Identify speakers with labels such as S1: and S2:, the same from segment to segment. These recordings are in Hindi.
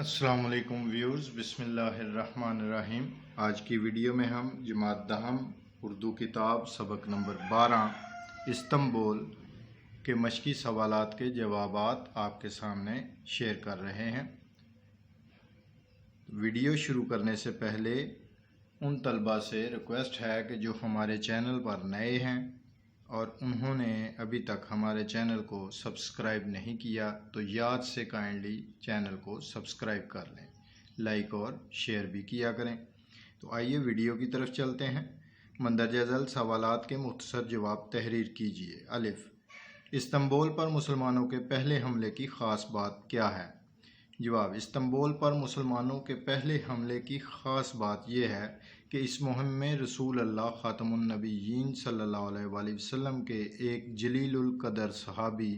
S1: अस्सलाम वालेकुम व्यूअर्स, बिस्मिल्लाहिर्रहमानिर्रहीम। आज की वीडियो में हम जमात दहम उर्दू किताब सबक नंबर 12 इस्तंबुल के मशक़ी सवालात के जवाबात आपके सामने शेयर कर रहे हैं। वीडियो शुरू करने से पहले उन तलबा से रिक्वेस्ट है कि जो हमारे चैनल पर नए हैं और उन्होंने अभी तक हमारे चैनल को सब्सक्राइब नहीं किया तो याद से काइंडली चैनल को सब्सक्राइब कर लें, लाइक और शेयर भी किया करें। तो आइए वीडियो की तरफ चलते हैं। मंदरजा झैल सवालात के मुख्तसर जवाब तहरीर कीजिए। अलिफ, इस्तंबुल पर मुसलमानों के पहले हमले की ख़ास बात क्या है? जवाब, इस्तंबुल पर मुसलमानों के पहले हमले की ख़ास बात यह है कि इस मुहिम में रसूल अल्लाह ख़ातमुन नबिय्यीन सल्लल्लाहु अलैहि वसल्लम के एक जलीलुल क़दर सहाबी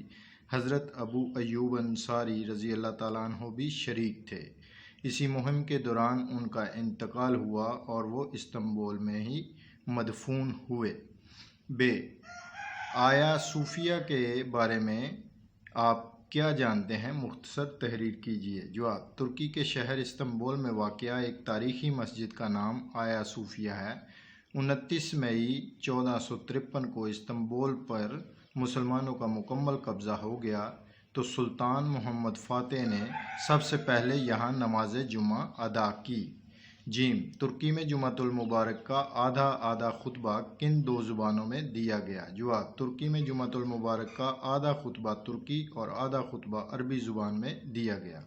S1: हज़रत अबू अय्यूब अंसारी रज़ी अल्लाह ताला अन्हु भी शरीक थे। इसी मुहिम के दौरान उनका इंतकाल हुआ और वो इस्तंबुल में ही मदफून हुए। बे, आया सूफिया के बारे में आप क्या जानते हैं? मुख्तसर तहरीर कीजिए। जवाब, तुर्की के शहर इस्तंबुल में वाक़या एक तारीख़ी मस्जिद का नाम आया सूफिया है। 29 मई 1453 को इस्तंबुल पर मुसलमानों का मुकम्मल कब्ज़ा हो गया तो सुल्तान मोहम्मद फ़ातेह ने सबसे पहले यहाँ नमाज जुमा अदा की। जीम, तुर्की में जुमातुल मुबारक का आधा आधा खुतबा किन दो ज़ुबानों में दिया गया? जवाब, तुर्की में जुमातुल मुबारक का आधा खुतबा तुर्की और आधा खुतबा अरबी ज़ुबान में दिया गया।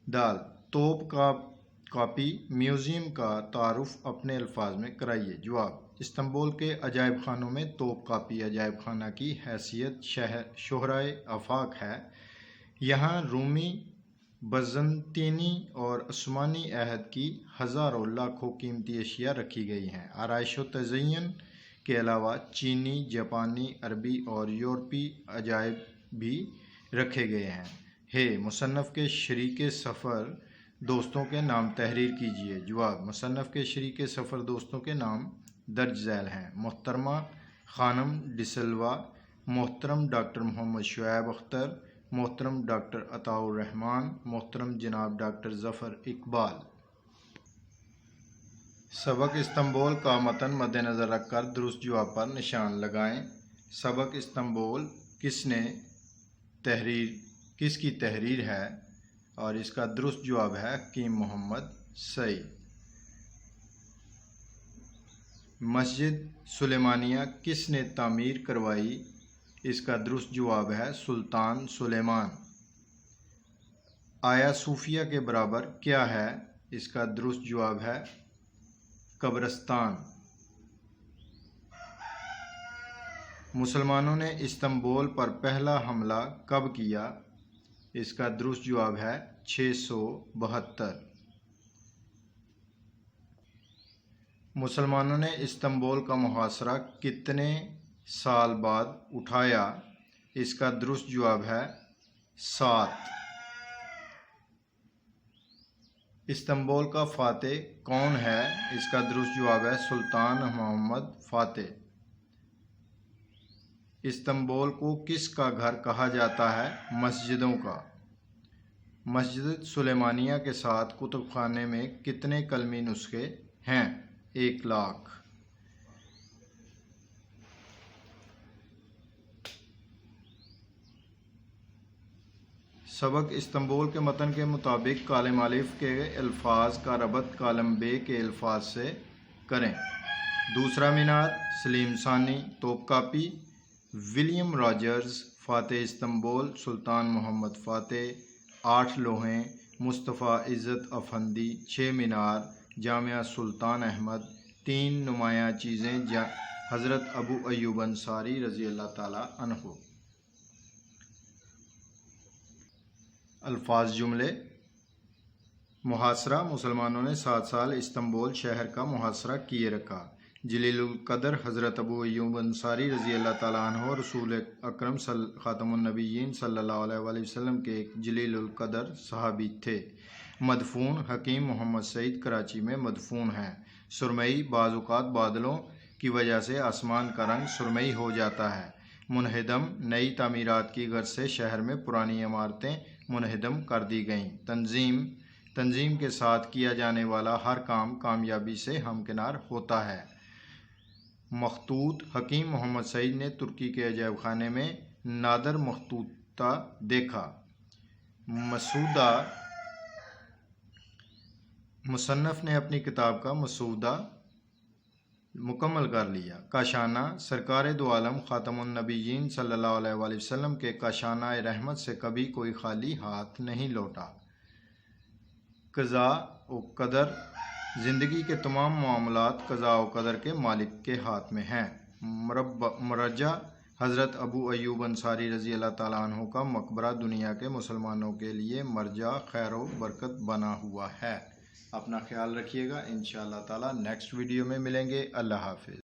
S1: दाल, तोप का कापी म्यूज़ियम का तारुफ अपने अल्फाज में कराइए। जवाब, इस्तंबुल के अजायब खानों में तोप कापी अजायब खाना की हैसियत शोहराए आफाक है। यहाँ रूमी, बज़ंतीनी और उस्मानी अहद की हज़ारों लाखों कीमती अशिया रखी गई हैं। आराइश व तज़य्युन के अलावा चीनी, जापानी, अरबी और यूरोपी अजायब भी रखे गए हैं। हे, मुसन्नफ़ के शरीके सफ़र दोस्तों के नाम तहरीर कीजिए। जवाब, मुसन्नफ़ के शरीके सफ़र दोस्तों के नाम दर्ज झैल हैं। मोहतरमा खानम डिसल्वा, मोहतरम डॉक्टर मोहम्मद शुएब अख्तर, मोहतरम डॉक्टर अताउर रहमान, मोहतरम जनाब डॉक्टर ज़फ़र इकबाल। सबक इस्तंबुल का मतन मद्देनज़र रखकर दुरुस्त जवाब पर निशान लगाएं। सबक इस्तंबुल किसकी तहरीर है और इसका दुरुस्त जवाब है हकीम मोहम्मद सईद। मस्जिद सुलेमानिया किसने तामीर करवाई? इसका दुरुस्त जवाब है सुल्तान सुलेमान। आया सूफिया के बराबर क्या है? इसका दुरुस्त जवाब है कब्रिस्तान। मुसलमानों ने इस्तंबुल पर पहला हमला कब किया? इसका दुरुस्त जवाब है 672। मुसलमानों ने इस्तंबुल का मुहासरा कितने साल बाद उठाया? इसका दुरुस्त जवाब है 7। इस्तंबुल का फ़ातेह कौन है? इसका दुरुस्त जवाब है सुल्तान मोहम्मद फ़ातेह। इस्तंबुल को किसका घर कहा जाता है? मस्जिदों का। मस्जिद सुलेमानिया के साथ कुतुब खाने में कितने कलमी नुस्खे हैं? 1 लाख। सबक इस्तंबुल के मतन के मुताबिक कालम अलिफ के अल्फाज का रबत कालम बे के अल्फाज से करें। दूसरा मीनार, सलीम सानी, तोपकापी, विलियम रॉजर्स, फ़ातेह इस्तंबुल, सुल्तान मोहम्मद फ़ातेह, 8 लोहें, मुस्तफ़ा इज़्ज़त अफंदी, 6 मीनार, जामिया सुल्तान अहमद, 3 नुमायाँ चीज़ें, हज़रत अबू अय्यूब अंसारी रज़ी अल्लाह ताला अन्हु। अल्फाज जुमले। मुहासरा, मुसलमानों ने 7 साल इस्तंबुल शहर का मुहासरा किए रखा। जलीलुल क़दर हज़रत अबू अय्यूब अंसारी रज़ी अल्लाह ताला अन्हु रसूल अकरम ख़ातमुन नबिय्यीन सल्लल्लाहु अलैहि वसल्लम के एक जलीलुल क़दर सहाबी थे। मदफून, हकीम मोहम्मद सईद कराची में मदफून हैं। सुरमई, बाज़-औक़ात बादलों की वजह से आसमान का रंग सुरमई हो जाता है। मुनहदम, नई तामीरात की गर्ज से शहर में पुरानी इमारतें मुनहदम कर दी गईं। तंजीम, तंजीम के साथ किया जाने वाला हर काम कामयाबी से हमकिनार होता है। मखतूत हकीम मोहम्मद सईद ने तुर्की के अजैब खाने में नादर मखतूता देखा। मसूदा मुसन्नफ़ ने अपनी किताब का मसूदा मुकम्मल कर लिया। काशाना सरकार दो आलम ख़ातमुन नबीयीन सल्लल्लाहु अलैहि वसल्लम के काशाना रहमत से कभी कोई खाली हाथ नहीं लौटा। क़ज़ा व क़दर ज़िंदगी के तमाम मामलात क़ज़ा व क़दर के मालिक के हाथ में हैं। मरजा हज़रत अबू अय्यूब अंसारी रज़ी अल्लाह ताला अन्हु का मकबरा दुनिया के मुसलमानों के लिए मरजा खैर व बरकत बना हुआ है। अपना ख्याल रखिएगा। इंशाअल्लाह ताला नेक्स्ट वीडियो में मिलेंगे। अल्लाह हाफ़िज़।